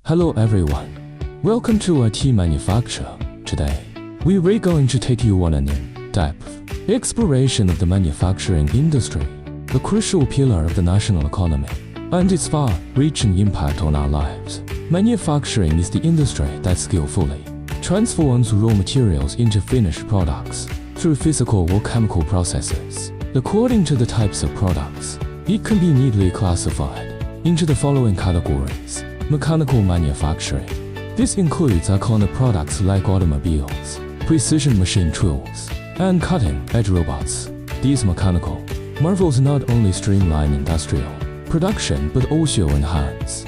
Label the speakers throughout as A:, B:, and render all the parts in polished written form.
A: Hello everyone. Welcome to IT Manufacture. Today, we're going to take you on an in-depth exploration of the manufacturing industry, a crucial pillar of the national economy, and its far-reaching impact on our lives. Manufacturing is the industry that skillfully transforms raw materials into finished products through physical or chemical processes. According to the types of products, it can be neatly classified into the following categories. Mechanical manufacturing. This includes iconic products like automobiles, precision machine tools, and cutting-edge robots. These mechanical marvels not only streamline industrial production but also enhance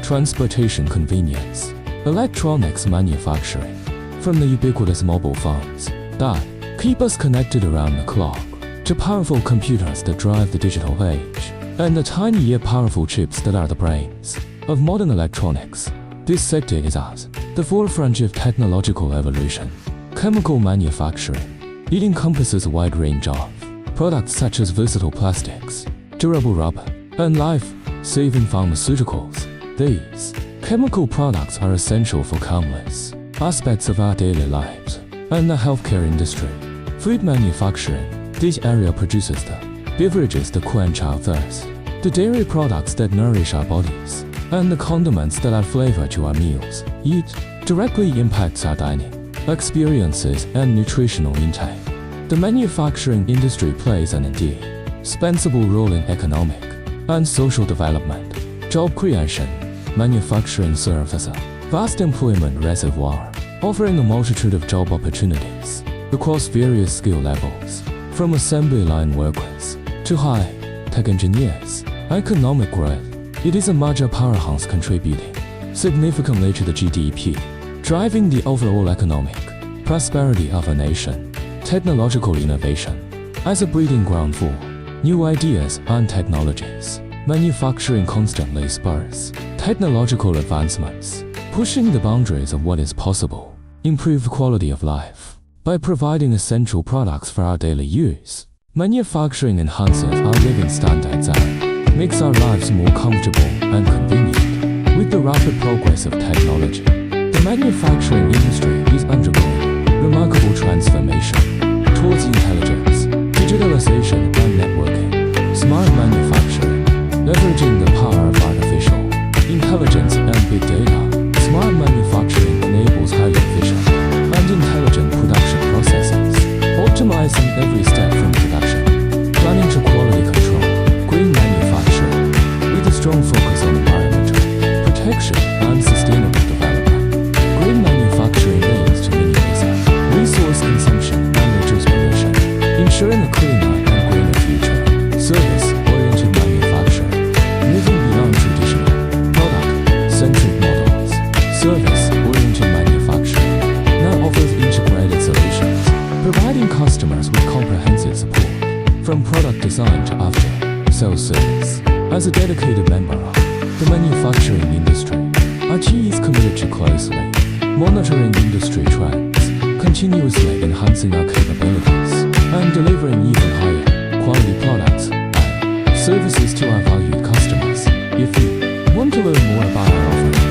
A: transportation convenience. Electronics manufacturing. From the ubiquitous mobile phones that keep us connected around the clock, to powerful computers that drive the digital age, and the tiny yet powerful chips that are the brains of modern electronics, this sector is at the forefront of technological evolution. Chemical manufacturing. It encompasses a wide range of products such as versatile plastics, durable rubber, and life-saving pharmaceuticals. These chemical products are essential for countless aspects of our daily lives and the healthcare industry. Food manufacturing. This area produces the beverages that quench our thirst, the dairy products that nourish our bodies, and the condiments that add flavor to our meals. It directly impacts our dining experiences and nutritional intake. The manufacturing industry plays an indispensable role in economic and social development. Job creation. Manufacturing serves as a vast employment reservoir, offering a multitude of job opportunities across various skill levels, from assembly line workers to high-tech engineers. Economic growth. It is a major powerhouse contributing significantly to the GDP, driving the overall economic prosperity of a nation. Technological innovation. As a breeding ground for new ideas and technologies, manufacturing constantly spurs technological advancements, pushing the boundaries of what is possible. Improve quality of life. By providing essential products for our daily use, manufacturing enhances our living standards and makes our lives more comfortable and convenient. With the rapid progress of technology, the manufacturing industry is undergoing remarkable transformation towards intelligence, digitalization, and networking. Smart manufacturing. Leveraging the power of artificial intelligence and big data, smart manufacturing enables highly efficient and intelligent production processes, optimizing every step from production, planning to quality control. Green manufacturing, with a strong focus on environmental protection and sustainable development. Green manufacturing aims to minimize resource consumption and reduce pollution, ensuring a cleaner and greener future. Service-oriented manufacturing, moving beyond traditional product-centric models. Service-oriented manufacturing now offers integrated solutions, providing customers with comprehensive support, from product design to after-sales service. As a dedicated member of the manufacturing industry, IT is committed to closely monitoring industry trends, continuously enhancing our capabilities, and delivering even higher quality products and services to our valued customers. If you want to learn more about our offerings,